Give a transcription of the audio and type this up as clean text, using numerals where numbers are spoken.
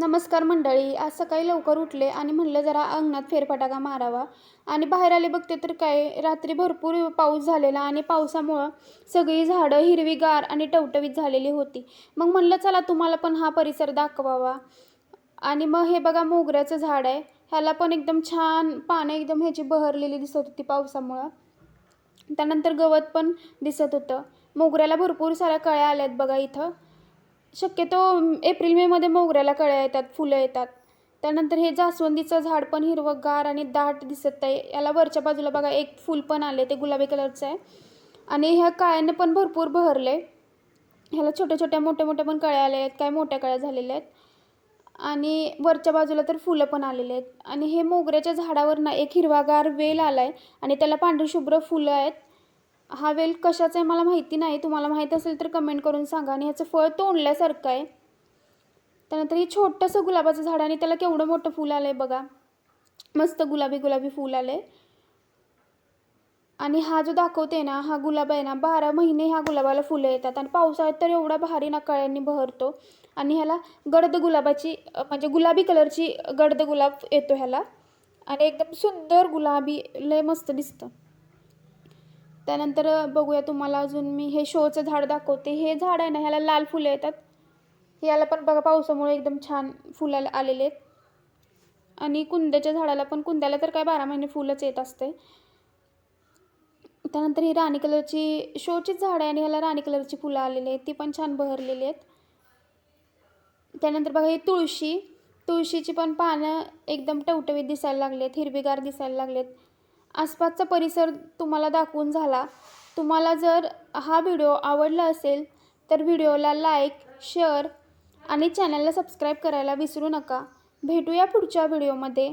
नमस्कार मंडळी. आज सकाळी लवकर उठले आणि म्हणलं जरा अंगणात फेरफटका मारावा आणि बाहेर आले बघते तर काय रात्री भरपूर पाऊस झालेला आणि पावसामुळं सगळी झाडं हिरवीगार आणि टवटवीत झालेली होती. मग म्हणलं चला तुम्हाला पण हा परिसर दाखवावा. आणि मग हे बघा मोगऱ्याचं झाड आहे. ह्याला पण एकदम छान पानं एकदम ह्याची बहरलेली दिसत होती पावसामुळं. त्यानंतर गवत पण दिसत होतं. मोगऱ्याला भरपूर साऱ्या कळ्या आल्यात बघा इथं. शक्यतो एप्रिल मेमध्ये मोगऱ्याला कळ्या येतात, फुलं येतात. त्यानंतर हे जास्वंदीचं झाड पण हिरवंगार आणि दाट दिसत आहे. याला वरच्या बाजूला बघा एक फूल पण आले, ते गुलाबी कलरचं आहे आणि ह्या कळ्याने पण भरपूर बहरले. ह्याला छोट्या छोट्या मोठ्या मोठ्या पण कळ्या आल्या आहेत, काय मोठ्या कळ्या झालेल्या आहेत आणि वरच्या बाजूला तर फुलं पण आलेले आहेत. आणि हे मोगऱ्याच्या झाडावर ना एक हिरवागार वेल आला आहे आणि त्याला पांढरीशुभ्र फुलं आहेत. हा वेल कशाचा आहे मला माहिती नाही, तुम्हाला माहीत असेल तर कमेंट करून सांगा. आणि ह्याचं फळ तोंडल्यासारखं आहे. त्यानंतर हे छोटंसं गुलाबाचं झाड आणि त्याला केवढं मोठं फूल आलं आहे बघा. मस्त गुलाबी गुलाबी फूल आलं आहे. आणि हा जो दाखवते ना हा गुलाब आहे ना 12 महिने ह्या गुलाबाला फुलं येतात आणि पावसाळ्यात तर एवढा भारी ना कळ्यांनी बहरतो. आणि ह्याला गर्द गुलाबाची म्हणजे गुलाबी कलरची गर्द गुलाब येतो ह्याला आणि एकदम सुंदर गुलाबी लय मस्त दिसतं. त्यानंतर बघूया तुम्हाला अजून मी हे शोचं झाड दाखवते. हे झाड आहे ना ह्याला लाल फुलं येतात. याला पण बघा पावसामुळे एकदम छान फुलं आलेले आहेत. आणि कुंद्याच्या झाडाला पण, कुंद्याला तर काय 12 महिने फुलंच येत असते. त्यानंतर ही राणी कलरची शोचीच झाड आहे आणि ह्याला राणी कलरची फुलं आलेली आहेत, ती पण छान बहरलेली आहेत. त्यानंतर बघा ही तुळशी, तुळशीची पण पानं एकदम टवटवीत दिसायला लागलेत, हिरवीगार दिसायला लागलेत. आसपासचा परिसर तुम्हाला दाखवून झाला. तुम्हाला जर हा व्हिडिओ आवडला असेल तर व्हिडिओला लाईक, शेअर आणि चॅनलला सबस्क्राईब करायला विसरू नका. भेटूया पुढच्या व्हिडिओमध्ये.